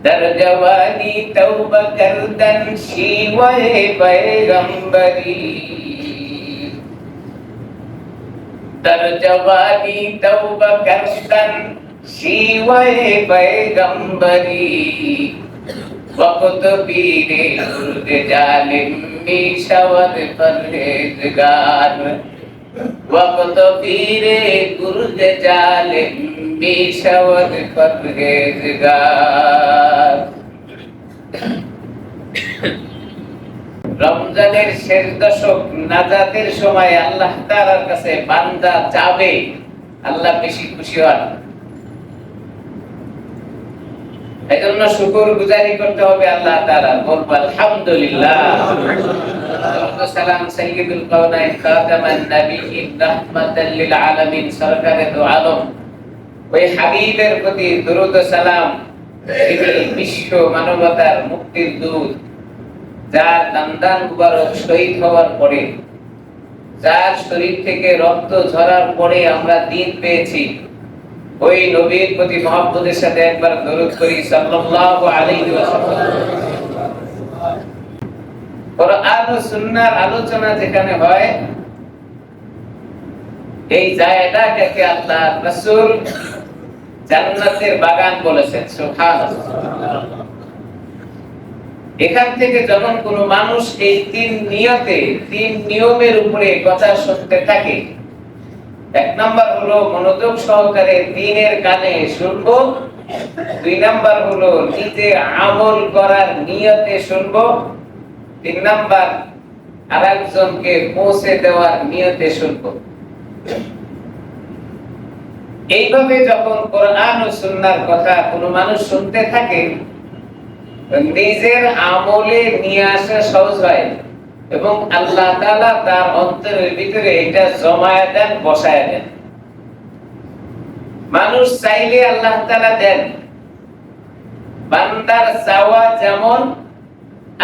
در جوانی توبه کردن شیوه پیغمبری، در جوانی توبه کردن شیوه پیغمبری، وقت پیره درد ظالم می شود پرهیزگار، وقت پیره درد ظالم می شود پرهیزگار। রমজানের শেষ দশক নাজাতের সময় আল্লাহ তাআলার কাছে বান্দা চাবে, আল্লাহ বেশি খুশি হন। এজন্য শুকরগুজারি করতে হবে আল্লাহ তাআলার, বলব আলহামদুলিল্লাহ। সালাম সাইয়্যিদুল কাওনাইন খাতামান নবিয়্যিন রাহমাতাল লিল আলামিন সরকারে দো আলম, ওই হাবিবের প্রতি দরুদ ও সালাম, যিনি বিশ্ব মানবতার মুক্তির দূত, যার দান্দান মুবারক শহীদ হওয়ার পরে, যার শরীর থেকে রক্ত ঝরার পরে আমরা দিন পেয়েছি, ওই নবীর প্রতি মহব্বতের সাথে একবার দরুদ করি সাল্লাল্লাহু আলাইহি ওয়াসাল্লাম। কোরআন ও সুন্নাহর আলোচনা যেখানে হয়, এই জায়গাটাকে আল্লাহ রাসূল জান্নাতের বাগান বলেছেন, সুবহানাল্লাহ। এখান থেকে যখন কোন মানুষ এই তিন নিয়মের উপরে কথা শুনতে থাকে, এক নাম্বার হলো মনোযোগ সহকারে দ্বীনের কানে শুনবো, দুই নাম্বার হলো নিজে আমল করার নিয়তে শুনবো, তিন নাম্বার আরেকজনকে পৌঁছে দেওয়ার নিয়তে শুনবো। এইভাবে যখন কোরআন ও সুন্নাহর কথা কোনো মানুষ শুনতে থাকে, নিজের আমলে নিয়ে আসা সহজ হয় এবং আল্লাহ তাআলা তার অন্তরের ভিতরে এটা জমায়ে দেন, বসায় দেন। মানুষ চাইলে আল্লাহ তাআলা দেন, বান্দার চাওয়া যেমন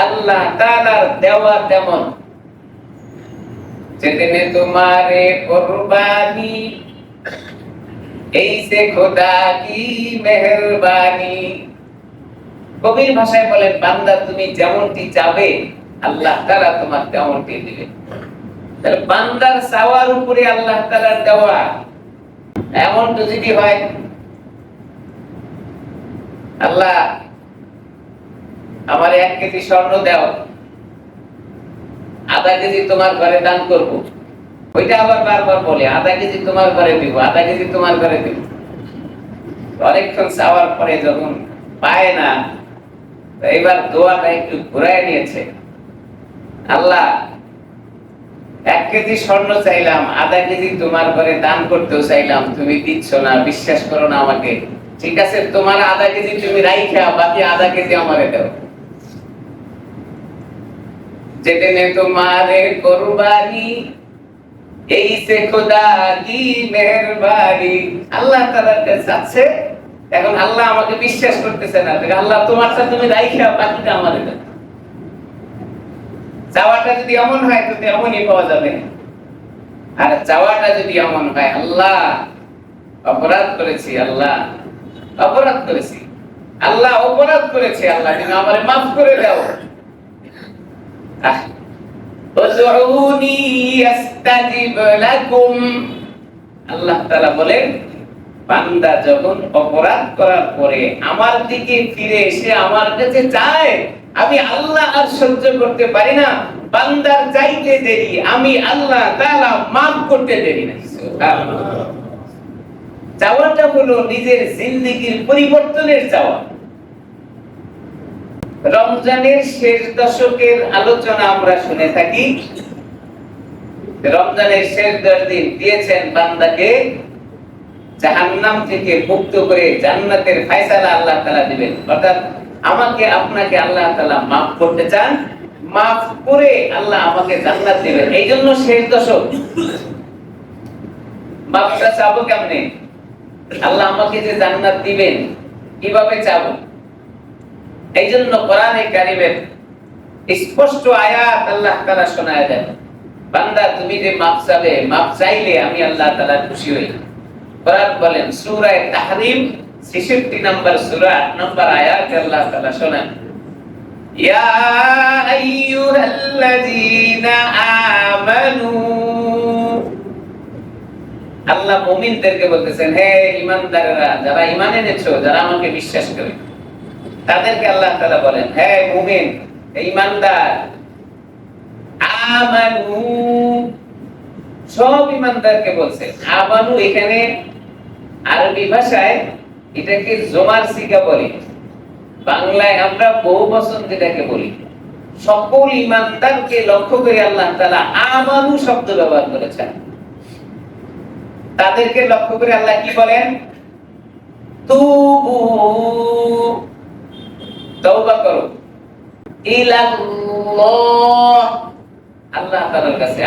আল্লাহ তাআলার দেওয়া তেমন। যেদিনে তোমারে কুরবানি এইসে খোদা কি মেহেরবানি। কবির ভাষায় বলেন, বান্দা তুমি যেমনটি চাবে আল্লাহ তাআলা তোমার তেমনটি দিবে। তাহলে বান্দার চাওয়ার উপরে আল্লাহ তাআলার দেওয়া, এমন তো যদি হয়, আল্লাহ আমার 1 কেজি স্বর্ণ দাও, আধা কেজি তোমার ঘরে দান করব, ওইটা আবার বারবার বলে আধা কেজি তোমার ঘরে দিব, আধা কেজি তোমার ঘরে দিব। অনেকক্ষণ চাওয়ার পরে যখন পায় না, এবার দোয়াটা একটু ঘুরায় নিয়েছে, আল্লাহ 1 কেজি স্বর্ণ চাইলাম, আধা কেজি তোমার ঘরে দান করতেও চাইলাম, তুমি দিচ্ছ না, বিশ্বাস করো না আমাকে, ঠিক আছে তোমার আধা কেজি তুমি রাইখা বাকি আধা কেজি আমারে দাও। যেদিনে তোমারে কুরবানি এইসে খোদা কি মেহেরবানি। আল্লাহ তাআলা চাচ্ছে, এখন আল্লাহ আমাকে বিশ্বাস করতেছে না, আল্লাহ তোমারটা তুমি রাইখা বাকিটা আমারে দাও। চাওয়াটা যদি এমন হয় তো এমনই পাওয়া যাবে, আর চাওয়াটা যদি এমন হয়, আল্লাহ অপরাধ করেছি, আল্লাহ অপরাধ করেছি, আল্লাহ অপরাধ করেছি, আল্লাহ তুমি আমারে মাফ করে দাও। উদউনি আস্তাজিব লাকুম। আল্লাহ তাআলা বলেন, বান্দা যখন অপরাধ করার পরে আমার দিকে ফিরে এসে আমার কাছে চায়, আমি আল্লাহ আর সহ্য করতে পারি না, বান্দার চাইতে দেরি, আমি আল্লাহ তাআলা মাফ করতে দেরি না। সুবহানাল্লাহ। চাওয়াটা হলো নিজের জিন্দেগির পরিবর্তনের চাওয়া। রমজানের শেষ দশকের আলোচনা আমরা শুনে থাকি, রমজানের শেষ 10 দিন দিয়েছেন বান্দাকে জাহান্নাম থেকে মুক্ত করে জান্নাতের ফয়সালা আল্লাহ তাআলা দিবেন। অর্থাৎ আমাকে আপনাকে আল্লাহ তাআলা মাফ করতে চান, মাফ করে আল্লাহ আমাকে জান্নাত দিবেন। এইজন্য শেষ দশক। মাফটা চাবো কেমনে? আল্লাহ আমাকে যে জান্নাত দিবেন কিভাবে চাবো? এইজন্য কোরআনে কারীমের স্পষ্ট আয়াত আল্লাহ তাআলা শোনায় দেন, বান্দা তুমি যে মাফ চাইলে আমি আল্লাহ তাআলা খুশি হই। কোরআন বলেন সূরা তাহরীম 66 নম্বর সূরা 8 নম্বর আয়াতে আল্লাহ তাআলা শোনান, ইয়া আইয়ুহাল্লাযীনা আমানু, আল্লাহ মুমিনদেরকে বলতেছেন, হে ঈমানদাররা, যারা ঈমান এনেছো, যারা আমাকে বিশ্বাস করে, তাদেরকে আল্লাহ তাআলা বলেন, হে মুমিন, হে ঈমানদার, আমানু, সব ঈমানদারকে বলছে। আমানু এখানে আরবি ভাষায় এটাকে জমার সিগা বলি, বাংলায় আমরা বহুবচন যেটাকে বলি। সকল ঈমানদারকে লক্ষ্য করে আল্লাহ তাআলা আমানু শব্দ ব্যবহার করেছেন। তাদেরকে লক্ষ্য করে আল্লাহ কি বলেন? তুবু, তওবা করো, ইলাল্লাহ, আল্লাহ তাআলার কাছে।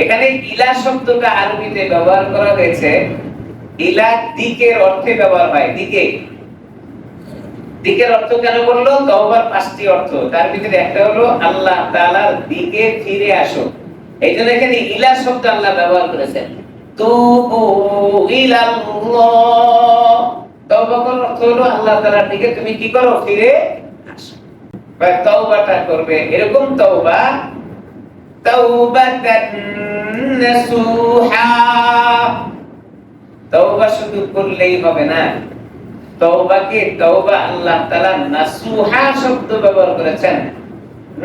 এখানে ইলা শব্দটা আরবিতে ব্যবহার করা হয়েছে, ইলা দিকের অর্থে ব্যবহার হয়। দিকে, দিকের অর্থ কেন বললো? তওবার 5টি অর্থ, তার ভিতরে একটা হলো আল্লাহ তাআলার দিকে ফিরে আসো। এইজন্য এখানে ইলা শব্দ আল্লাহ ব্যবহার করেছেন। তুবু ইলাল্লাহ, তওবা করার অর্থ হলো আল্লাহ তাআলার দিকে তুমি কি করো? ফিরে আসো। বা তওবাটা করবে এরকম তওবা, তাওবাতান নাসুহা, তওবা শুধু করলেই হবে না, তওবাকে তওবা আল্লাহ তাআলা নাসুহা শব্দ ব্যবহার করেছেন।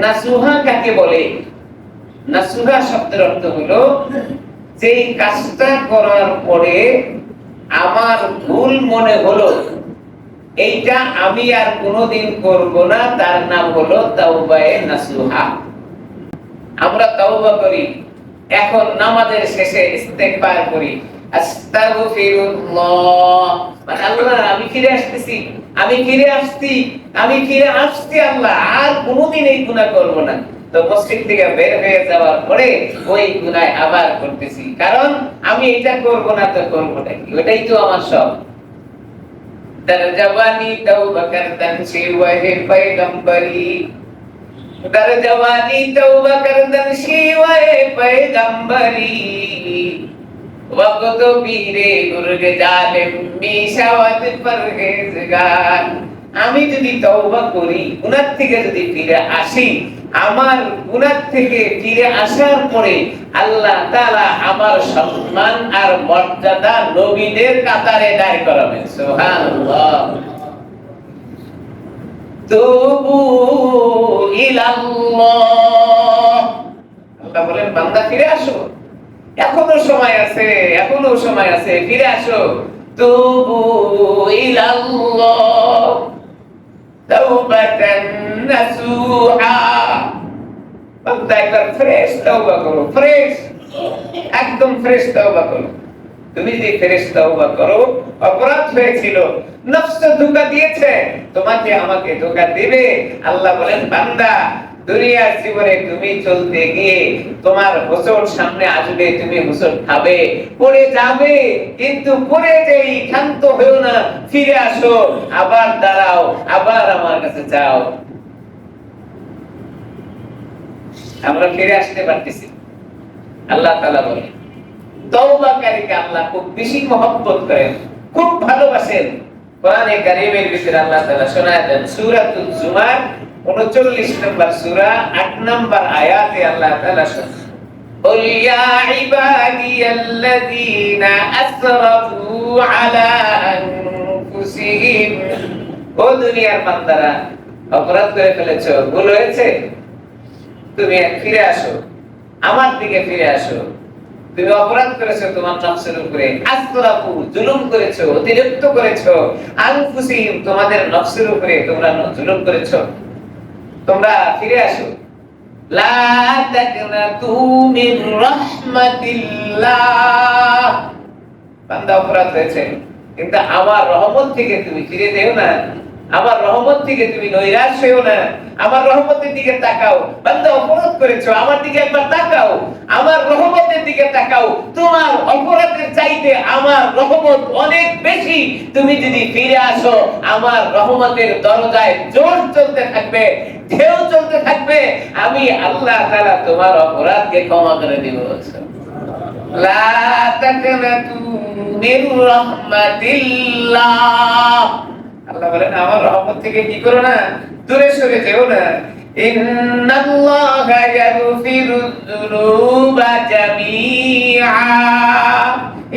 নাসুহা কাকে বলে? নাসুহা শব্দের অর্থ হলো যেই কাজটা করার পরে আমার ভুল মনে হলো এইটা আমি আর কোনোদিন করব না, তার নাম হলো তাওবায়ে নাসুহা। আমরা তাওবা করি, এখন নামাজের শেষে ইস্তেগফার করি, আস্তাগফিরুল্লাহ, মানে আল্লাহ আমি ফিরে আসতেছি, আমি ফিরে আসছি, আমি ফিরে আসছি আল্লাহ, আর কোনোদিন এই গুনাহ করব না। তো মসজিদ থেকে বের হয়ে যাওয়ার পরে ওই গুনাহ আবার করতেছি, কারণ আমি এটা করব না তো করব না কি, ওটাই তো আমার সব। দরজওয়ানি তওবা করতেন শিওয়ে পয়গম্বরি, দরজওয়ানি তওবা করতেন শিওয়ে পয়গম্বরি, ওয়াক্ত পীরে গুরগ জালিম মিশাওয়াত পরহেজগার। আমি যদি তওবা করি, গুনাহ থেকে যদি ফিরে আসি, আমার গুনাহ থেকে ফিরে আসার পরে আল্লাহ তাআলা আমার সম্মান আর মর্যাদা নবীদের কাতারে দাঁড় করাবেন। সুবহানাল্লাহ। তুবু ইলাল্লাহ, আল্লাহ বলেন বান্দা ফিরে আসো, এখনো সময় আছে, এখনো সময় আছে, ফিরে আসো। তুবু ইলাল্লাহ তাওবাতান নাসুহা, বান্দা একবার ফ্রেশ তওবা করো, ফ্রেশ, একদম ফ্রেশ তওবা করো। তুমি যদি ফ্রেশ তওবা করো, অপরাধ হয়েছিল, নফস ধোঁকা দিয়েছে, তোমাকে আমাকে ধোঁকা দিবে। আল্লাহ বলেন বান্দা দুনিয়ার জীবনে তুমি চলতে গিয়ে তোমার হোঁচট সামনে আসবে, তুমি হোঁচট খাবে, পড়ে যাবে, কিন্তু পড়ে যেই ক্ষান্ত হয়েও না, ফিরে আসো, আবার দাঁড়াও, আবার আমার কাছে যাও। আমরা ফিরে আসতে পারতেছি। আল্লাহ তাআলা বলেন তওবাকারীকে আল্লাহ খুব বেশি মহব্বত করেন, খুব ভালোবাসেন। কোরআনে কারীমের ভিতরে আল্লাহ তাআলা শোনায় দেন, সূরাতুল জুমার 39 নম্বর সূরা 8 নম্বর আয়াতে আল্লাহ তাআলা শোনান, قُلْ يَا عِبَادِيَ الَّذِينَ أَسْرَفُوا عَلَى أَنفُسِهِمْ, ও দুনিয়ার বান্দারা, অপরাধ করে ফেলেছো, ভুল হয়েছে, তুমি ফিরে আসো, আমার দিকে ফিরে আসো। তুমি অপরাধ করেছো তোমার নফসের উপরে, আসরাফু, জুলুম করেছো, অতিরিক্ত করেছো, আনফুসিহিম, তোমাদের নফসের উপরে তোমরা জুলুম করেছো, তোমরা ফিরে আসো। লা তাকনাতু মির রাহমাতিল্লাহ, বান্দা অপরাধ হয়েছে, কিন্তু আমার রহমত থেকে তুমি ফিরে যেও না, আমার রহমত থেকে তুমি নৈরাশ হইও না, আমার রহমতের দিকে তাকাও। বান্দা অপরাধ করেছো, আমার দিকে একবার তাকাও, আমার রহমতের দিকে তাকাও। তোমার অপরাধের চাইতে আমার রহমত অনেক বেশি। তুমি যদি ফিরে আসো, আমার রহমতের দরজায় জোর চলতে থাকবে, ঢেউ চলতে থাকবে, আমি আল্লাহ তাআলা তোমার অপরাধকে ক্ষমা করে দিব। লা তাকনাতু মির রাহমাতিল্লাহ। আল্লাহ বলেন আমার রহমত থেকে কি করো না, দূরে সরে যেও না। ইন্নাল্লাহা ইয়াগফিরুয যুনুবা জামিআ।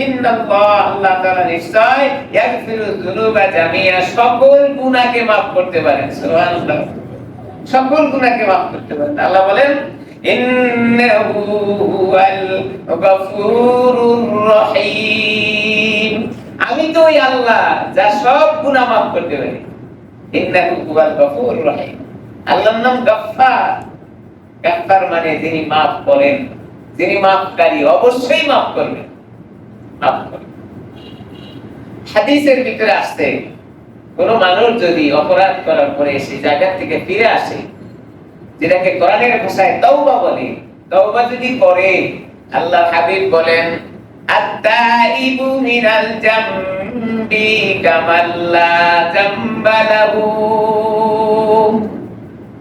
ইন্নাল্লাহ, আল্লাহ তাআলা নিশ্চয় ইয়াগফিরুয যুনুবা জামিআ, সকল গুনাহকে maaf করতে পারেন। সুবহানাল্লাহ, সকল গুনাহকে maaf করতে পারেন। আল্লাহ বলেন ইন্নাহু হুয়াল গফুরুর রহিম, আমি তো ওই আল্লাহ যা সব গুনাহ maaf করতে পারি। ইন্নাহু হুয়াল গফুরুর রহিম, আল্লাহর নাম গফফার। গফফার মানে যিনি maaf করেন, যিনি maafকারী, অবশ্যই maaf করবেন, maaf করবেন। হাদিসের ভিতরে আসছে কোন মানুষ যদি অপরাধ করার পরে সেই জায়গা থেকে ফিরে আসে, যেটাকে কোরআনের ভাষায় তওবা বলে, তওবা যদি করে, আল্লাহর হাবিব বলেন আত-তাইবু মিনাল জামবি কামাল্লা জামবা লাহু।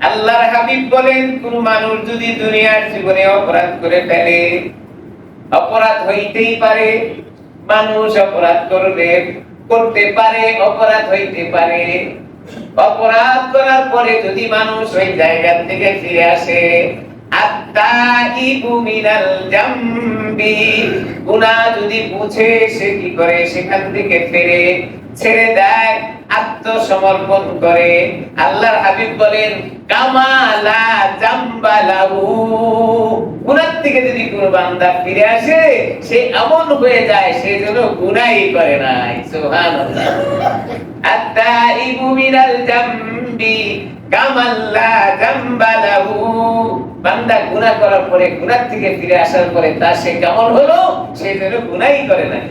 আল্লাহর হাবিব বলেন কোন মানুষ যদি দুনিয়ার জীবনে অপরাধ করে ফেলে, অপরাধ হইতেই পারে, মানুষ অপরাধ করতে পারে, অপরাধ হইতে পারে। অপরাধ করার পরে যদি মানুষ ওই জায়গা থেকে ফিরে আসে, আত-তাইবু মিনাল জামবি, গুনাহ যদি বুঝে সে কি করে, সেখান থেকে ফিরে, ছেড়ে দেয়, আত্মসমর্পণ করে, আল্লাহর হাবিব বলেন কামালা জামবা লাহু, গুনাহ থেকে যদি কোনো বান্দা ফিরে আসে, সে এমন হয়ে যায় সে যেন গুনাহই করে নাই। সুবহানাল্লাহ। আত-তাইবু মিনাল জামবি কামাল্লা জামবা লাহু, বান্দা গুনাহ করার পরে, গুনাহ থেকে ফিরে আসার পরে তা সে কেমন হলো, সে যেন গুনাহই করে নাই।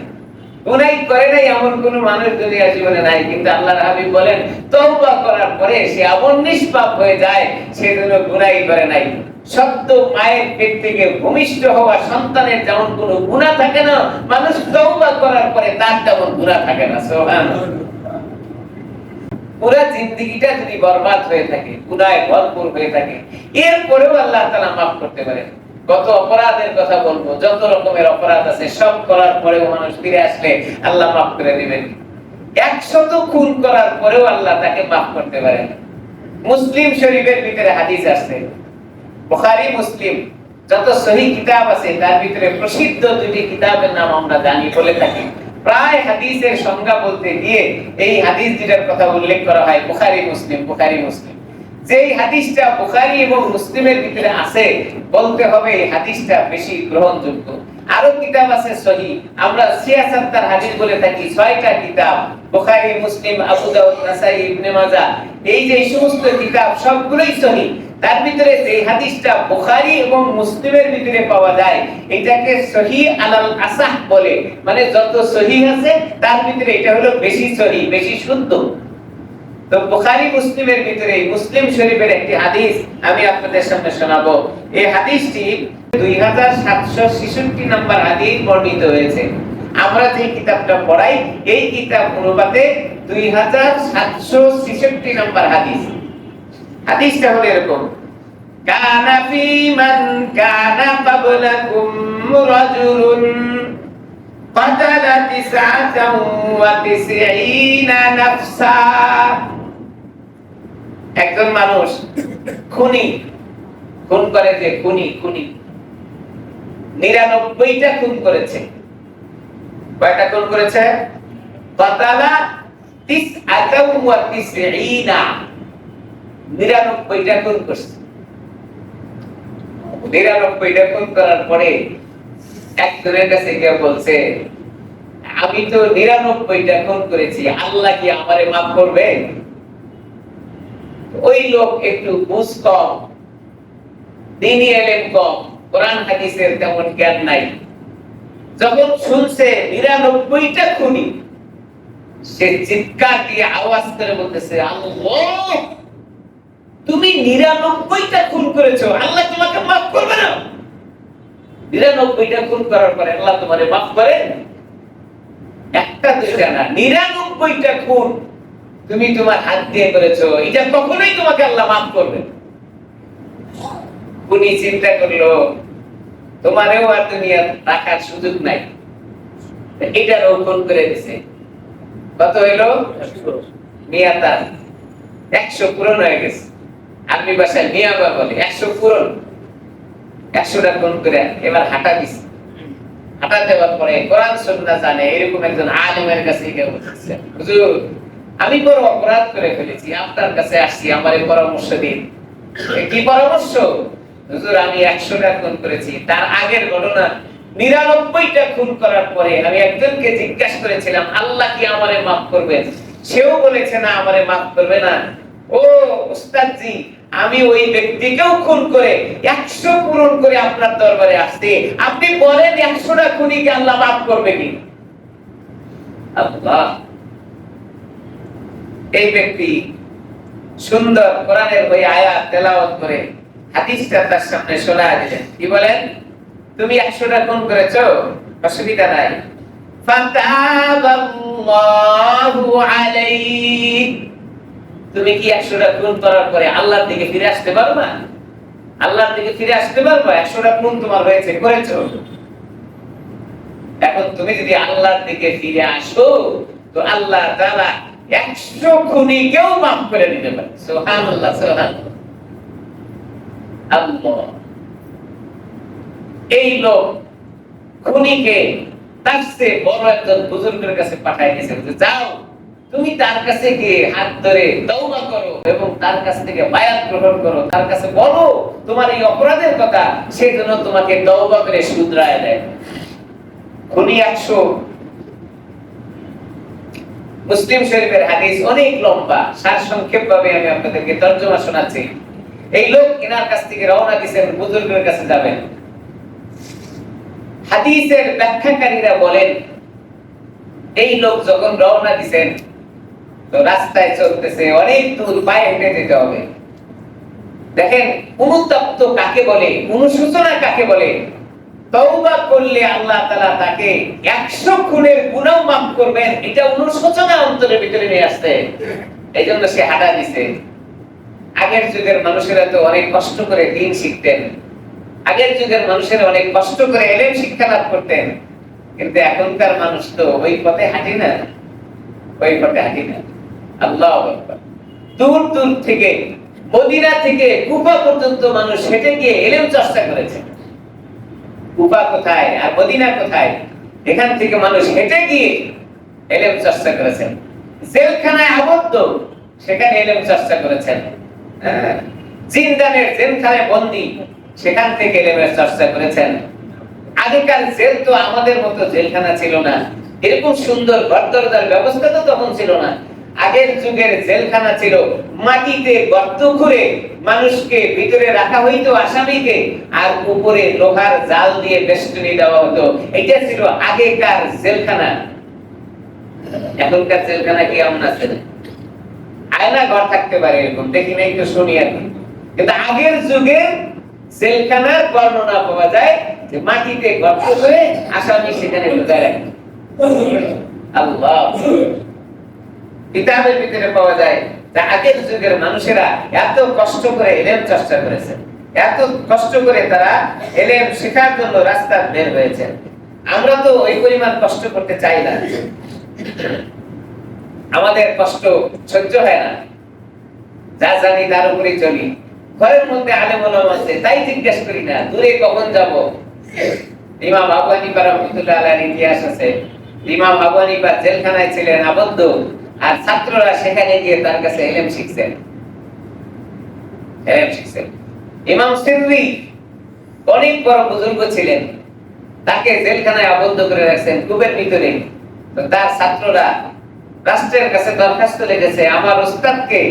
গুনাহই করে নাই এমন কোন মানুষ দুনিয়ার জীবনে নাই। কিন্তু আল্লাহর হাবিব বলেন তওবা করার পরে সে এমন নিষ্পাপ হয়ে যায় সে যেন গুনাহই করে নাই। সদ্য মায়ের পেট থেকে ভূমিষ্ঠ হওয়া সন্তানের যেমন কোনো গুনাহ থাকে না, মানুষ তওবা করার পরে তার তেমন গুনাহ থাকে না। সুবহানাল্লাহ। পুরা জিন্দেগিটা যদি বরবাদ হয়ে থাকে, গুনাহে ভরপুর হয়ে থাকে, এরপরেও আল্লাহ তাআলা maaf করতে পারেন। কত অপরাধের কথা বলবো, যত রকমের অপরাধ আছে সব করার পরেও মানুষ ফিরে আসলে আল্লাহ maaf করে দিবেন। 100 খুন করার পরেও আল্লাহ তাকে maaf করতে পারেন। মুসলিম শরীফের ভিতরে হাদিস আছে, বুখারী মুসলিম যত সহিহ কিতাব আছে তার ভিতরে প্রসিদ্ধ দুটি কিতাবের নাম আমরা জানি বলে থাকি। প্রায় হাদিসের সংজ্ঞা বলতে গিয়ে এই হাদিস দুটার কথা উল্লেখ করা হয় বুখারী মুসলিম, বুখারী মুসলিম। যেই হাদিসটা বুখারী এবং মুসলিমের ভিতরে আছে, বলতে হবে এই হাদিসটা বেশি গ্রহণযোগ্য। আরো কিতাব আছে সহিহ, আমরা 76 হাদিস বলে থাকি। 6টা কিতাব বুখারী, মুসলিম, আবু দাউদ, নাসাই, ইবনে মাজাহ, এই যে সমস্ত কিতাব সবগুলোই সহিহ। তার ভিতরে যে হাদিসটা বুখারী এবং মুসলিমের ভিতরে পাওয়া যায় এটাকে সহিহ আলাল আসাহ বলে, মানে যত সহিহ আছে তার ভিতরে এটা হলো বেশি সহিহ, বেশি শুদ্ধ। তো বুখারী মুসলিমের ভিতরে মুসলিম শরীফের একটি হাদিস আমি আপনাদের সামনে শোনাবো। এই হাদিসটি 2766 নম্বর হাদিস বর্ণিত হয়েছে। আমরা যে কিতাবটা পড়াই এই কিতাব অনুপাতে 2766 নম্বর হাদিস। হাদিসটা হলো এরকম, কানা ফি মান কানা ক্বাবলাকুম রাজুলুন ফাতালা 99 নাফসা। একজন মানুষ খুন করে, যে খুনি 99টা খুন করেছে। কয়টা খুন করেছে? ফাতালা 99টা খুন করছে। 99টা খুন করার পরে একজনের কাছে গিয়ে বলছে আমি তো 99টা খুন করেছি, আল্লাহ কি আমারে maaf করবে? ওই লোক একটু বুঝ কম, দ্বীনি ইলম কম, কোরআন হাদিসের তেমন জ্ঞান নাই। যখন শুনছে 99টা খুনি, সে চিৎকার দিয়ে আওয়াজ করে বলতেছে আল্লাহ তুমি 99টা খুন করেছো, আল্লাহ তোমাকে maaf করবে না? 99টা খুন করার পরে আল্লাহ তোমারে maaf করে? একটা দুইটা না, 99টা খুন তুমি তোমার হাত দিয়ে করেছো, এটা কখনোই তোমাকে আল্লাহ maaf করবে না। খুনি চিন্তা করলো তোমারেও আর দুনিয়া রাখার সুযোগ নাই। এটারও খুন করে দিছে। কত হইলো? মিয়া তার 100 পূরণ হয়ে গেছে। আরবি ভাষায় মিয়াবা বলে 100 পূরণ। 100টা খুন করে এবার হাঁটা দিছে। হাঁটা দেওয়ার পরে কোরআন সুন্নাহ জানে এরকম একজন আলেমের কাছে গিয়ে বলতেছে, হুজুর আমি বড় অপরাধ করে ফেলেছি, আপনার কাছে আসছি, আমারে পরামর্শ দিন। কি পরামর্শ? হুজুর আমি 100টা খুন করেছি। তার আগের ঘটনা 99টা খুন করার পরে আমি একজনকে জিজ্ঞাসা করেছিলাম আল্লাহ কি আমারে মাফ করবেন? সেও বলেছে না, আমারে মাফ করবে না। ও ওস্তাদ জি, আমি ওই ব্যক্তিকেও খুন করে 100 পূরণ করে আপনার দরবারে আসছি, আপনি বলেন 100টা খুনিকে আল্লাহ মাফ করবে কি? আল্লাহ, এই ব্যক্তি সুন্দর কোরআনের ওই আয়াত তেলাওয়াত করে হাদিসটা তার সামনে শোনা দিলেন। কি বলেন? তুমি 100টা খুন করেছো, অসুবিধা নাই, ফাতাবাল্লাহু আলাইক। তুমি কি 100টা খুন করার পরে আল্লাহর দিকে ফিরে আসতে পারবা? আল্লাহর দিকে ফিরে আসতে পারবা? 100টা খুন তোমার হয়েছে, করেছো। এখন তুমি যদি আল্লাহর দিকে ফিরে আসো তো আল্লাহ তাআলা 100 খুনিকেও মাফ করে দিতে পারে। সুবহানাল্লাহ, সুবহানাল্লাহ। আল্লাহ, এই লোক খুনিকে তার চেয়ে বড় একজন বুজুর্গের কাছে পাঠিয়ে দিয়েছে, যাও তুমি তার কাছে গিয়ে হাত ধরে তওবা করো এবং তার কাছ থেকে বায়াত গ্রহণ করো, তার কাছে বলো তোমার এই অপরাধের কথা, সেই জন্য তোমাকে তওবা করে শুধরায় দেয়। খুনি 100। মুসলিম শরীফের হাদিস অনেক লম্বা, সারসংক্ষেপ ভাবে আমি আপনাদেরকে তরজমা শোনাচ্ছি। এই লোক এনার কাছ থেকে রওনা দিয়েছেন, বুজুর্গের কাছে যাবেন। হাদিসের ব্যাখ্যাকারীরা বলেন এই লোক যখন রওনা দিয়েছেন তো রাস্তায় চলতেছে, অনেক দূর পায়ে হেঁটে যেতে হবে। দেখেন অনুতপ্ত কাকে বলে, অনুশোচনা কাকে বলে? তওবা করলে আল্লাহ তাআলা তাকে 100 খুনের গুনাহ মাফ করবেন, এটা অনুশোচনা অন্তরের ভিতরে নিয়ে আসছে। এইজন্য সে হাঁটা দিছে। আগের যুগের মানুষেরা তো অনেক কষ্ট করে দ্বীন শিখতেন, আগের যুগের মানুষেরা অনেক কষ্ট করে ইলম শিক্ষা লাভ করতেন, কিন্তু এখনকার মানুষ তো ওই পথে হাঁটে না, ওই পথে হাঁটে না। আল্লাহু আকবার। দূর দূর থেকে, মদিনা থেকে কুফা পর্যন্ত মানুষ হেঁটে গিয়ে ইলম চর্চা করেছে। কুফা কোথায় আর মদিনা কোথায়? এখান থেকে মানুষ হেঁটে গিয়ে ইলম চর্চা করেছেন। জেলখানায় আবদ্ধ, সেখানে ইলম চর্চা করেছেন। জিন্দানের জেলখানায় বন্দী, সেখান থেকে ইলমের চর্চা করেছেন। আগেকার জেল তো আমাদের মতো জেলখানা ছিল না, এরকম সুন্দর ঘর দরজার ব্যবস্থা তো তখন ছিল না। আগের যুগের জেলখানা ছিল মাটিতে গর্ত করে মানুষকে ভিতরে রাখা হইতো, আসামিকে, আর উপরে লোহার জাল দিয়ে বেষ্টনী দেওয়া হতো। এটা ছিল আগেকার জেলখানা। এখনকার জেলখানা কি এমন আছে? আয়না ঘর থাকতে পারে এরকম, দেখি নাই তো শুনি আর কি। কিন্তু আগের যুগে জেলখানার বর্ণনা পাওয়া যায় যে মাটিতে গর্ত করে আসামি সেখানে ঢুকায় রাখে। আল্লাহ, কিতাবের ভিতরে পাওয়া যায় যে আগের যুগের মানুষেরা এত কষ্ট করে ইলম চর্চা করেছে, এত কষ্ট করে তারা ইলম শেখার জন্য রাস্তা বের হয়েছে। আমরা তো ওই পরিমাণ কষ্ট করতে চাই না, আমাদের কষ্ট সহ্য হয় না, যা জানি তার উপরে চলি। ঘরের মধ্যে আলেম ওলামা আছে, তাই জিজ্ঞেস করি না দূরে কখন যাব। ইমাম আবু হানিফা রাহমাতুল্লাহ আলাইহির ইতিহাস আছে। ইমাম আবু হানিফা জেলখানায় ছিলেন আবদ্ধ, আর ছাত্ররা সেখানে গিয়ে তার কাছে ইলম শিখছেন, ইলম শিখছেন। ইমাম সিররি অনেক বড় বুজুর্গ ছিলেন, তাকে জেলখানায় আবদ্ধ করে রাখছেন কূপের ভিতরে। তো তার ছাত্ররা রাষ্ট্রের কাছে দরখাস্ত লিখেছে, আমার ওস্তাদকে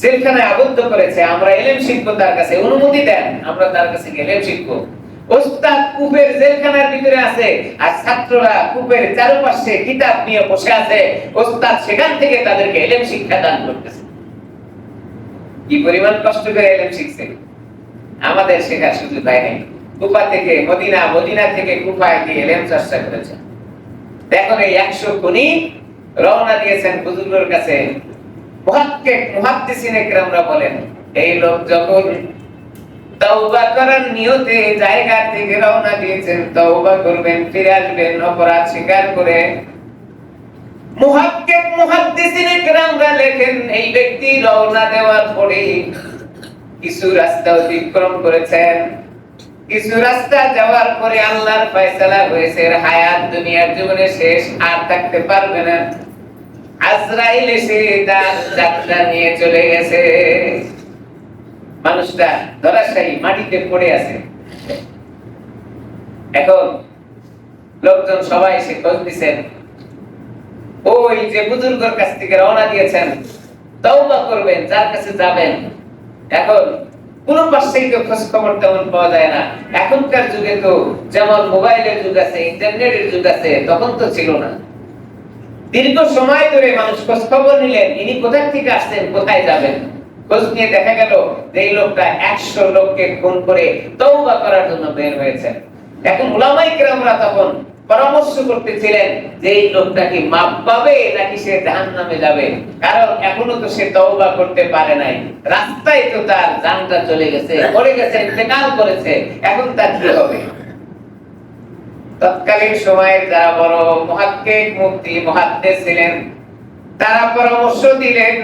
জেলখানায় আবদ্ধ করেছে, আমরা ইলম শিখবো, তার কাছে অনুমতি দেন, আমরা তার কাছে গিয়ে ইলম শিখবো। ওস্তাদ কূপের জেলখানার ভিতরে আছে, আর ছাত্ররা কূপের চারপাশে কিতাব নিয়ে বসে আছে, ওস্তাদ সেখান থেকে তাদেরকে ইলম শিক্ষা দান করতেছে। কি পরিমাণ কষ্ট করে ইলম শিখছে। আমাদের শেখার সুযোগ হয় নাই। কুফা থেকে মদিনা, মদিনা থেকে কুফায় গিয়ে ইলম চর্চা করেছে। দেখুন এই 100 খুনি রওনা দিয়েছেন বুজুর্গের কাছে। মুহাক্কিক মুহাদ্দিসিনে কেরামরা বলেন এই লোক যখন তওবা করার নিয়তে জায়গা থেকে রওনা দিয়েছেন, তওবা করবেন, ফিরে আসবেন অপরাধ স্বীকার করে। মুহাক্কিক মুহাদ্দিসিনে কেরামরা লেখেন, এই ব্যক্তি রওনা দেওয়ার পরে কিছু রাস্তা অতিক্রম করেছেন, কিছু রাস্তা যাওয়ার পরে আল্লাহর ফয়সালা হয়েছে হায়াত দুনিয়ার জীবনে শেষ, আর থাকতে পারবে না। আজরাইল এসে তার যাত্রা নিয়ে চলে গেছে। মানুষটা ধরাশায়ী মাটিতে পড়ে আছে। এখন লোকজন সবাই এসে খোঁজ দিচ্ছেন, ওই যে বুজুর্গের কাছ থেকে রওনা দিয়েছেন, তওবা করবেন, যার কাছে যাবেন। এখন কোন পাশেই তো খোঁজ খবর তেমন পাওয়া যায় না। এখনকার যুগে তো যেমন মোবাইলের যুগ আছে, ইন্টারনেটের যুগ আছে, তখন তো ছিল না। দীর্ঘ সময় ধরে মানুষ খোঁজ খবর নিলেন, ইনি কোথা থেকে আসছেন, কোথায় যাবেন। খোঁজ নিয়ে দেখা গেল যে এই লোকটা 100 লোককে খুন করে তওবা করার জন্য বের হয়েছে। এখন উলামায়ে কেরামরা তখন পরামর্শ করতেছিলেন যে এই লোকটা কি মাপ পাবে নাকি সে জাহান্নামে যাবে, কারণ এখনো তো সে তওবা করতে পারে নাই। রাস্তায় তো তার জানটা চলে গেছে, পড়ে গেছে, ইন্তেকাল করেছে, এখন তার কি হবে। তৎকালীন সময়ের যারা বড় মুহাক্কিক মুফতি মুহাদ্দিস ছিলেন, তারা পরামর্শ দিলেন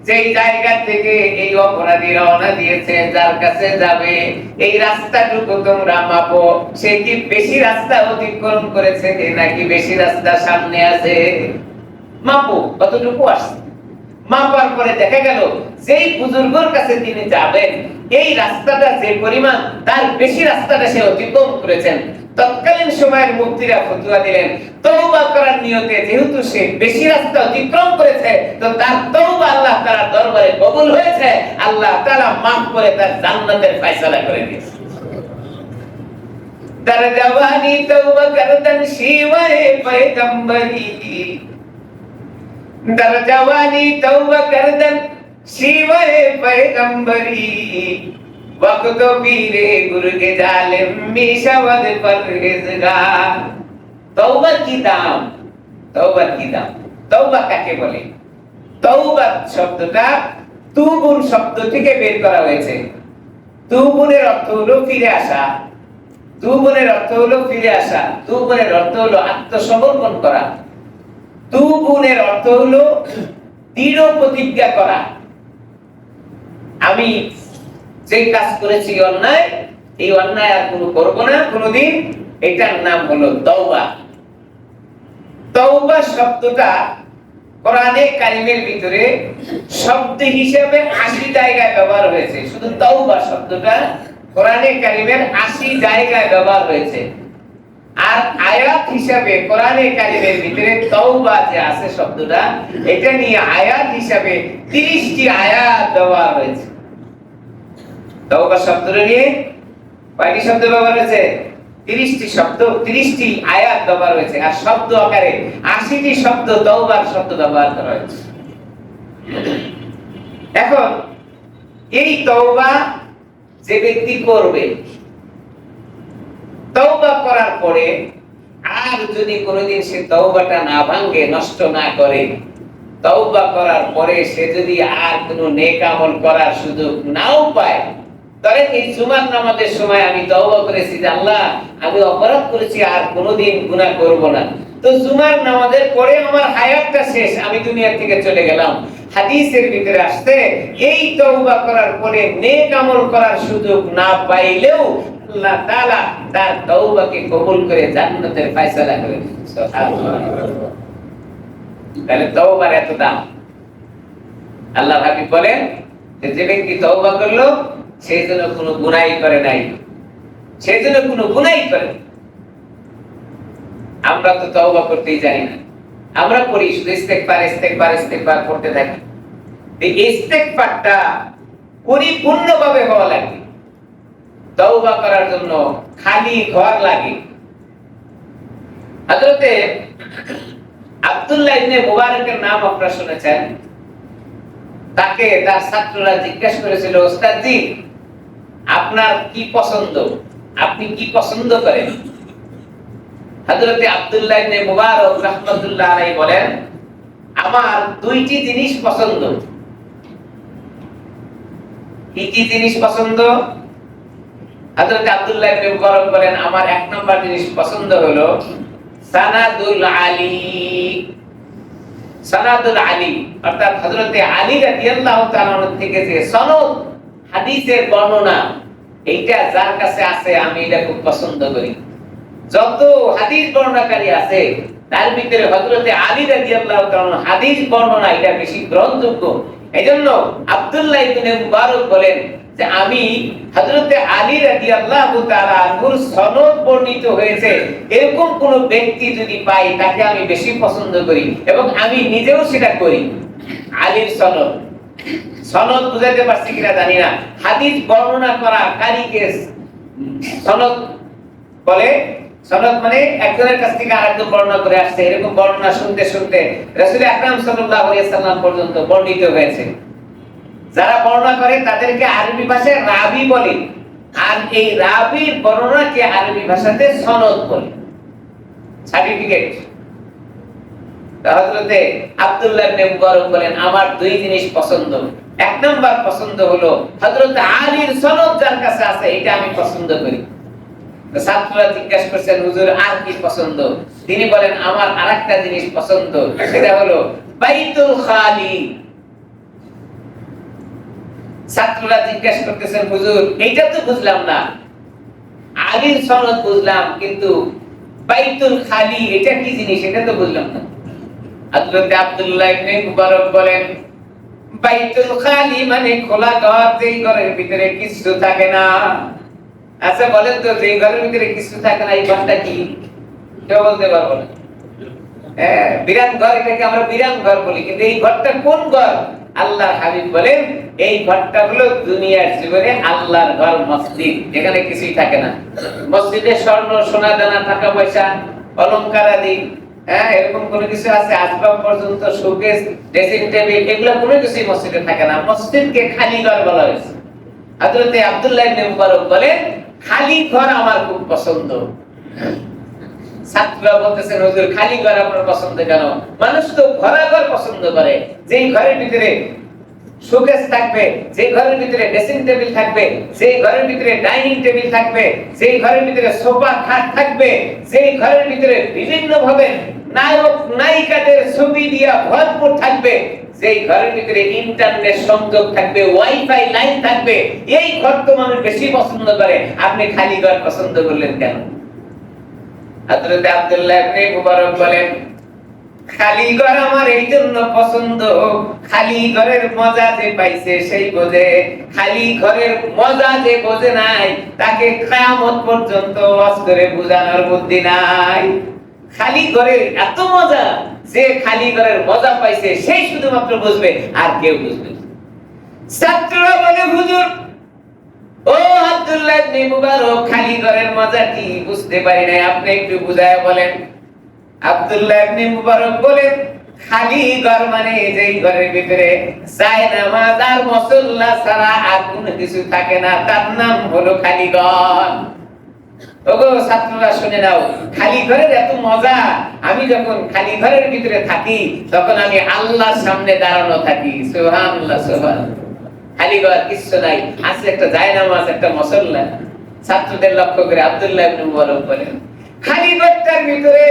যে এই জায়গা থেকে এই অপরাধী রওনা দিয়েছে, যার কাছে যাবে এই রাস্তাটুকু তোমরা মাপো, সে কি বেশি রাস্তা অতিক্রম করেছে নাকি বেশি রাস্তা সামনে আছে, মাপো কতটুকু আসছে। মাপার পরে দেখা গেল যেই বুজুর্গের কাছে তিনি যাবেন এই রাস্তাটা যে পরিমাণ, তার বেশি রাস্তাটা সে অতিক্রম করেছেন। তৎকালীন সময়ের মুফতিরা ফতোয়া দিলেন, তওবা করার নিয়তে যেহেতু সে বেশি রাস্তা অতিক্রম করেছে, তো তার তওবা আল্লাহ তাআলার দরবারে কবুল হয়েছে, আল্লাহ তাআলা মাফ করে তার জান্নাতের ফয়সালা করে দিয়েছে। তার জওয়ানি তওবা করতেন শিওয়ে পয়গম্বরি, در جوانی توبہ کردن شیوہ پیغمبری, وقت پیرے گرگ ظالم میشود پرہیزگار। তওবা কি দাম, তওবা কি দাম, তওবা কাকে বলে? তওবা শব্দটা তুবুন শব্দ থেকে বের করা হয়েছে। তুবুনের অর্থ হলো ফিরে আসা, তুবুনের অর্থ হলো ফিরে আসা, তুবুনের অর্থ হলো আত্মসমর্পণ করা, তুবুনের অর্থ হলো দৃঢ় প্রতিজ্ঞা করা। আমি যে কাজ করেছি অন্যায়, এই অন্যায় আর কোনো করব না কোনোদিন, এটার নাম হলো তওবা। তওবা শব্দটা কোরআনে কারিমের ভিতরে শব্দ হিসেবে 80 জায়গায় ব্যবহার হয়েছে। শুধু তওবা শব্দটা কোরআনে কারিমের 80 জায়গায় ব্যবহার হয়েছে। আর আয়াত হিসাবে কোরআনে কারিমের ভিতরে তওবা যে আছে শব্দটা, এটা নিয়ে আয়াত হিসাবে 30টি আয়াত ব্যবহার হয়েছে। তওবা শব্দটা নিয়ে কয়টি শব্দ ব্যবহার হয়েছে? 30টি শব্দ, 30টি আয়াত ব্যবহার হয়েছে। আর শব্দ আকারে 80টি শব্দ তওবার শব্দ ব্যবহার করা হয়েছে। এখন এই তওবা যে ব্যক্তি করবে, তওবা করার পরে আর যদি কোনোদিন সে তওবাটা না ভাঙে, নষ্ট না করে, তওবা করার পরে সে যদি আর কোনো নেক আমল করার সুযোগ নাও পায়, তবে এই জুমার নামাজের সময় আমি তওবা করেছি যে আল্লাহ আমি অপরাধ করেছি, আর কোনোদিন গুনাহ করব না, তো জুমার নামাজের পরে আমার হায়াতটা শেষ, আমি দুনিয়া থেকে চলে গেলাম। হাদিসের ভিতরে আসছে এই তওবা করার পরে নেক আমল করার সুযোগ না পাইলেও আল্লাহ তাআলা তার তওবাকে কবুল করে জান্নাতের ফয়সালা করে দেন। সুবহানাল্লাহ। তাহলে তওবার এত দাম। আল্লাহ হাবিব বলেন যে ব্যক্তি তওবা করলো সেই জন্য কোনো গুনাহই করে নাই, সেই জন্য কোনো গুনাহই করে। আমরা তো তওবা করতেই জানি না, আমরা পড়ি শুধু ইস্তেগফার ইস্তেগফার ইস্তেগফার করতে থাকি। এই ইস্তেগফারটা পরিপূর্ণভাবে হওয়া লাগে। তওবা করার জন্য খালি ঘর লাগে। হযরতে আব্দুল্লাহ ইবনে মুবারকের নাম আপনারা শুনেছেন। তাকে তার ছাত্ররা জিজ্ঞাসা করেছিল, ওস্তাদ জি আপনার কি পছন্দ, আপনি কি পছন্দ করেন? হযরতে আব্দুল্লাহ ইবনে মুবারক রাহমাতুল্লাহ আলাইহি বলেন, আমার দুইটি জিনিস পছন্দ। কি কি জিনিস পছন্দ? হযরত আব্দুল্লাহ ইবনে মুবারক বলেন আমার এক নাম্বার জিনিস পছন্দ হলো সানাদুল আলী। সানাদুল আলী অর্থাৎ হযরত আলী রাদিয়াল্লাহু তাআলা থেকে যে সনদ হাদিসের বর্ণনা এইটা যার কাছে আছে আমি এটা খুব পছন্দ করি। যত হাদিস বর্ণনাকারী আছে তার ভিতরে হযরত আলী রাদিয়াল্লাহু তাআলা হাদিস বর্ণনা এটা বেশি গ্রহণযোগ্য। এজন্য আব্দুল্লাহ ইবনে মুবারক বলেন যে আমি হযরত আলী রাদিয়াল্লাহু তাআলা আনহুর সনদ বর্ণিত হয়েছে এরকম কোন ব্যক্তি যদি পাই তাকে আমি বেশি পছন্দ করি এবং আমি নিজেও সেটা করি। আলীর সনদ সনদ বুঝাতে পারছি কিনা জানি না, হাদিস বর্ণনা করা কারীকে সনদ বলে। সনদ মানে একজনের কাছ থেকে আরেকজন বর্ণনা করে আসছে, এরকম বর্ণনা শুনতে শুনতে রাসূল আকরাম সাল্লাল্লাহু আলাইহি সাল্লাম পর্যন্ত বর্ণিত হয়েছে। যারা বর্ণনা করে তাদেরকে আরবি ভাষায় রাবি বলে, আর এই রাবির বর্ণনাকে আরবি ভাষাতে সনদ বলে, সার্টিফিকেট। হযরতে আব্দুল্লাহ ইবনে মুবারক বলেন আমার দুই জিনিস পছন্দ। এক নাম্বার পছন্দ হলো হযরত আলীর সনদ যার কাছে আছে এটা আমি পছন্দ করি। ছাত্ররা জিজ্ঞাসা করছেন হুজুর আর কি পছন্দ? তিনি বলেন আমার আরেকটা জিনিস পছন্দ, সেটা হলো বাইতুল খালি। ছাত্ররা জিজ্ঞাসা করতেছেন হুজুর এইটা তো বুঝলাম না, আলীর সনদ বুঝলাম কিন্তু বাইতুল খালি এটা কি জিনিস এটা তো বুঝলাম না। হযরত আব্দুল্লাহ ইবনে মুবারক বলেন বাইতুল খালি মানে খোলা ঘর, যেই ঘরের ভিতরে কিছু থাকে না। আচ্ছা বলেন তো যেই ঘরের ভিতরে কিছু থাকে না এই ঘরটা কি? কেউ বলতে পারবো না। বিরান ঘর, এটাকে আমরা বিরান ঘর বলি, কিন্তু এই ঘরটা কোন ঘর? আল্লাহর হাবিব বলেন এই ঘরটা হলো দুনিয়ার জীবনে আল্লাহর ঘর, মসজিদ, যেখানে কিছুই থাকে না। মসজিদে স্বর্ণ সোনা দানা টাকা পয়সা অলংকার আদি এরকম কোনো কিছু আছে? আসবাব পর্যন্ত শোকেস ড্রেসিং টেবিল এগুলো কোনো কিছুই মসজিদে থাকে না। মসজিদকে খালি ঘর বলা হয়েছে। হযরত আব্দুল্লাহ ইবনে মুবারক বলেন খালি ঘর আমার খুব পছন্দ। ছাত্ররা বলতেছেন হুজুর খালি ঘর আপনার পছন্দ কেন? মানুষ তো ভরা ঘর পছন্দ করে, যেই ঘরের ভিতরে শোকেস থাকবে, যেই ঘরের ভিতরে ড্রেসিং টেবিল থাকবে, যেই ঘরের ভিতরে ডাইনিং টেবিল থাকবে, যেই ঘরের ভিতরে সোফা খাট থাকবে, যেই ঘরের ভিতরে বিভিন্ন ভাবে নায়ক নায়িকাদের ছবি দিয়া ভরপুর থাকবে, যেই ঘরের ভিতরে ইন্টারনেট সংযোগ থাকবে, ওয়াইফাই লাইন থাকবে, এই ঘর তো মানুষ বেশি পছন্দ করে। আপনি খালি ঘর পছন্দ করলেন কেন? হযরত আব্দুল্লাহ ইবনে মুবারক বলেন খালি ঘর আমার এই জন্য পছন্দ, খালি ঘরের মজা যে পাইছে সেই বোঝে, খালি ঘরের মজা যে বোঝে নাই তাকে কিয়ামত পর্যন্ত ওয়াজ করে বোঝানোর বুদ্ধি নাই। খালি ঘরের এত মজা, যে খালি ঘরের মজা পাইছে সেই শুধুমাত্র বুঝবে, আর কেউ বুঝবে না। ছাত্ররা বলে হুজুর ও আব্দুল্লাহ ইবনে মুবারক খালি ঘরের মজা কি বুঝতে পারি না, আপনি একটু বুঝায় বলেন। আব্দুল্লাহ ইবনে মুবারক বলেন খালি ঘর মানে যেই ঘরের ভিতরে জায়নামাজ আর মুসল্লা ছাড়া আর কোনো কিছু থাকে না, তার নাম হলো খালি ঘর। ওগো ছাত্ররা শুনে নাও, খালি ঘরের এত মজা, আমি যখন খালি ঘরের ভিতরে থাকি তখন আমি আল্লাহর সামনে দাঁড়ানো থাকি। সুবহানাল্লাহ সুবহানাল্লাহ। খালি ঘর কিছু নাই, আছে একটা জায়নামাজ একটা মুসল্লা। ছাত্রদের লক্ষ্য করে আব্দুল্লাহ ইবনে মুবারক বলেন খালি ঘরটার ভিতরে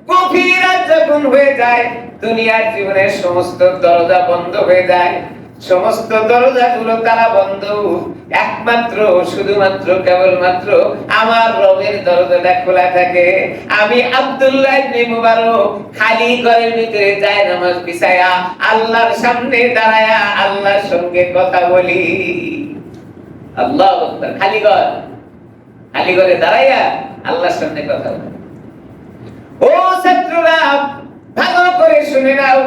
গভীর রাত যখন হয়ে যায় দুনিয়ার জীবনের সমস্ত দরজা বন্ধ হয়ে যায়, সমস্ত দরজাগুলো তালা বন্ধ, একমাত্র শুধুমাত্র কেবলমাত্র আমার রবের দরজাটা খোলা থাকে। আমি আব্দুল্লাহ ইবনে মুবারক খালি ঘরের ভিতরে যায় নামাজ বিছায়া আল্লাহর সামনে দাঁড়ায়া আল্লাহর সঙ্গে কথা বলি। আল্লাহু আকবার। খালি ঘর, খালি ঘরে দাঁড়ায়া আল্লাহর সামনে কথা বলি। ও ছাত্ররা ভালো করে শুনে নাও,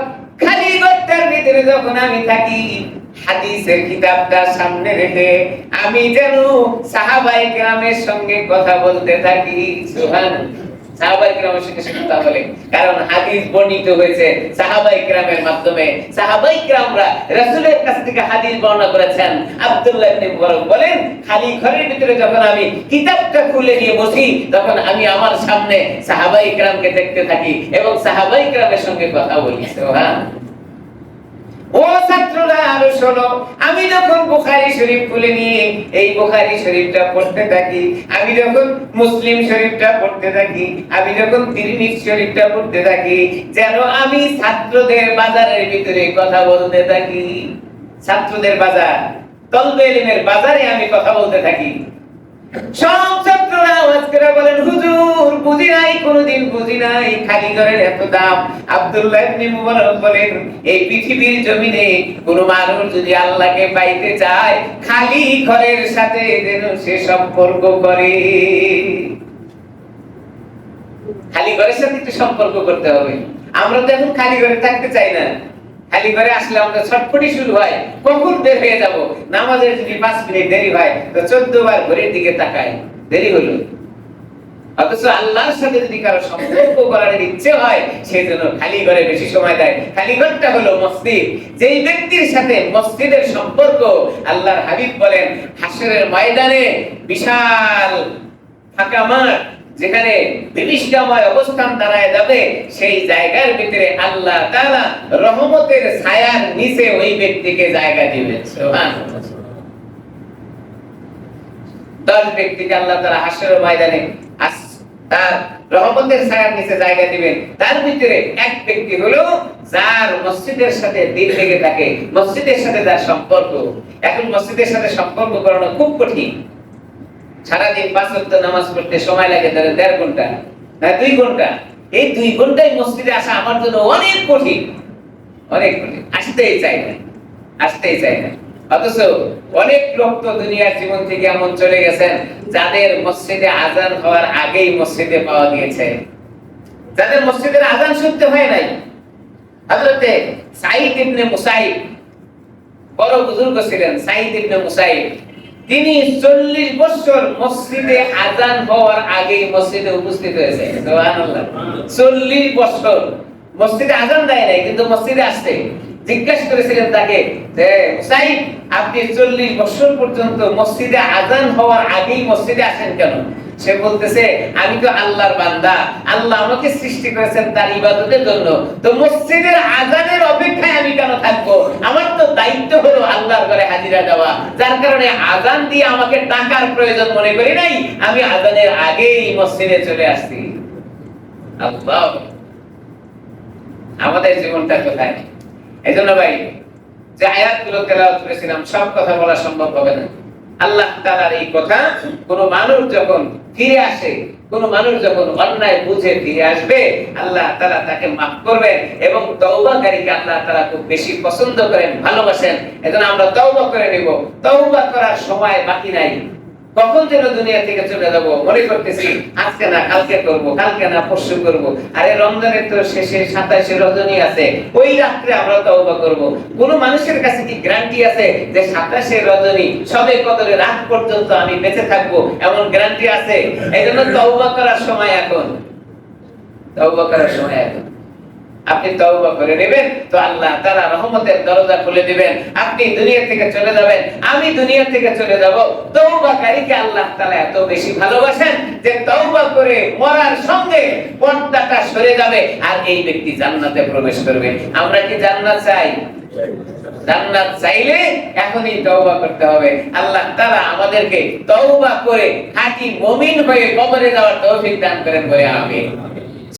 খালি ঘরটার ভিতরে যখন আমি থাকি হাদিসের কিতাবটা সামনে রেখে আমি যেন সাহাবায়ে কেরামের সঙ্গে কথা বলতে থাকি। সুবহানাল্লাহ। সাহাবায়ে কেরামের সঙ্গে কথা বলে, কারণ হাদিস বর্ণিত হয়েছে সাহাবায়ে কেরামের মাধ্যমে। সাহাবায়ে কেরামরা রাসূলের কাছ থেকে হাদিস বর্ণনা করেছেন। আব্দুল্লাহ ইবনে মুবারক বলেন খালি ঘরের ভিতরে যখন আমি কিতাবটা খুলে নিয়ে বসি তখন আমি আমার সামনে সাহাবায়ে কেরামকে দেখতে থাকি এবং সাহাবায়ে কেরামের সঙ্গে কথা বলি। সুবহানাল্লাহ। ও ছাত্ররা আরো শোনো, আমি যখন বুখারী শরীফ খুলে নিয়ে এই বুখারী শরীফটা পড়তে থাকি, আমি যখন মুসলিম শরীফটা পড়তে থাকি, আমি যখন তিরমিজি শরীফটা পড়তে থাকি, যেন আমি ছাত্রদের বাজারের ভিতরে কথা বলতে থাকি। ছাত্রদের বাজার, তলবে ইলমের বাজারে আমি কথা বলতে থাকি। সব ছাত্ররা আওয়াজ করে বলেন, হুজুর বুঝি নাই, কোনদিন বুঝি নাই খালি ঘরের এত দাম। আব্দুল্লাহ ইবনে মুবারক বলেন, এই পৃথিবীর জমিনে কোন মানুষ যদি আল্লাহকে পাইতে চায়, খালি ঘরের সাথে যেন সে সম্পর্ক করে। খালি ঘরের সাথে একটু সম্পর্ক করতে হবে। আমরা তো এখন খালি ঘরে থাকতে চাই না। খালি ঘরে আসলে আমাদের ছটফটি শুরু হয়, কখন বের হয়ে যাব। নামাজের যদি 5 মিনিট দেরি হয় তো 14 বার ঘড়ির দিকে তাকাই, দেরি হলো। অথচ আল্লাহর সাথে যদি কারো সম্পর্ক করার ইচ্ছে হয়, সে যেন খালি ঘরে বেশি সময় দেয়। খালি ঘরটা হলো মসজিদ। যেই ব্যক্তির সাথে মসজিদের সম্পর্ক, আল্লাহর হাবিব বলেন, হাশরের ময়দানে বিশাল ফাঁকা মাঠ, যেখানে বিভীষিকাময় অবস্থান দাঁড়ায় যাবে, সেই জায়গার ভিতরে আল্লাহ তাআলা রহমতের ছায়ার নিচে ওই ব্যক্তিকে জায়গা দিবেন। সুবহানাল্লাহ। 10 ব্যক্তিকে আল্লাহ তাআলা হাশরের ময়দানে তার রহমতের ছায়ার নিচে জায়গা দিবেন। তার ভিতরে এক ব্যক্তি হলো যার মসজিদের সাথে দিল লেগে থাকে, মসজিদের সাথে যার সম্পর্ক। এখন মসজিদের সাথে সম্পর্ক করানো খুব কঠিন। সারাদিন 5 ওয়াক্ত নামাজ পড়তে সময় লাগে 1.5 ঘন্টা, 2 ঘন্টা। এই 2 ঘন্টায় মসজিদে আসা আমার জন্য অনেক কঠিন, অনেক কঠিন। আসতেই চাই না, আসতেই চাই না। অথচ অনেক লোক তো দুনিয়ার জীবন থেকে এমন চলে গেছেন, যাদের মসজিদে আজান হওয়ার আগেই মসজিদে পাওয়া গিয়েছে, যাদের মসজিদের আজান শুনতে হয় নাই। হযরতে সাঈদ ইবনে মুসাইব বড় বুজুর্গ ছিলেন। সাঈদ ইবনে মুসাইব তিনি 40 বছর মসজিদে আজান হওয়ার আগেই মসজিদে উপস্থিত হয়েছে। সুবহানাল্লাহ। 40 বছর মসজিদে আজান দেয় নাই, কিন্তু মসজিদে আসছে। জিজ্ঞাসা করেছিলেন তাকে যে, মুসাইব, আপনি 40 বছর পর্যন্ত মসজিদে আজান হওয়ার আগেই মসজিদে আসেন কেন? সে বলতেছে, আমি তো আল্লাহর বান্দা, আল্লাহ আমাকে সৃষ্টি করেছেন তার ইবাদতের জন্য, তো মসজিদের আজানের অপেক্ষায় আমি কেন থাকবো? আমার তো দায়িত্ব হলো আল্লাহর ঘরে হাজিরা দেওয়া, যার কারণে আজান দিয়ে আমাকে টাকার প্রয়োজন মনে করি নাই, আমি আজানের আগেই মসজিদে চলে আসছি। আল্লাহ, আমাদের জীবনটা কোথায়? এজন্য ভাই, যে আয়াতগুলো তেলাওয়াত করেছিলাম, সব কথা বলা সম্ভব হবে না। আল্লাহ তাআলার এই কথা, কোন মানুষ যখন ফিরে আসে, কোন মানুষ যখন অন্যায় বুঝে ফিরে আসবে, আল্লাহ তাআলা তাকে মাফ করবেন এবং তওবাকারীকে আল্লাহ তাআলা খুব বেশি পছন্দ করেন, ভালোবাসেন। এজন্য আমরা তওবা করে নিব। তওবা করার সময় বাকি নাই। কখন যেন দুনিয়া থেকে চলে যাব, মনে করতেছি আজকে না কালকে করব, কালকে না পরশু করব। আরে রমজানের তো শেষে 27 রজনী আছে, ওই রাতে আমরা তওবা করব। কোন মানুষের কাছে কি গ্যারান্টি আছে যে 27 রজনী সবে কদরের রাত পর্যন্ত আমি বেঁচে থাকব? এমন গ্যারান্টি আছে? এইজন্য তওবা করার সময় এখন, তওবা করার সময় এখন। আপনি তওবা করে নেবেন তো আল্লাহ তাআলা রহমতের দরজা খুলে দিবেন। আপনি দুনিয়া থেকে চলে যাবেন, আমি দুনিয়া থেকে চলে যাব। তওবাকারীকে আল্লাহ তাআলা এত বেশি ভালোবাসেন যে তওবা করে মরার সঙ্গে পর্দাটা সরে যাবে আর এই ব্যক্তি জান্নাতে প্রবেশ করবে। আমরা কি জান্নাত চাই? জান্নাত চাইলে এখনই তওবা করতে হবে। আল্লাহ তাআলা আমাদেরকে তওবা করে খাঁটি মুমিন হয়ে কবরে যাওয়ার তৌফিক দান করেন বলে আমিন।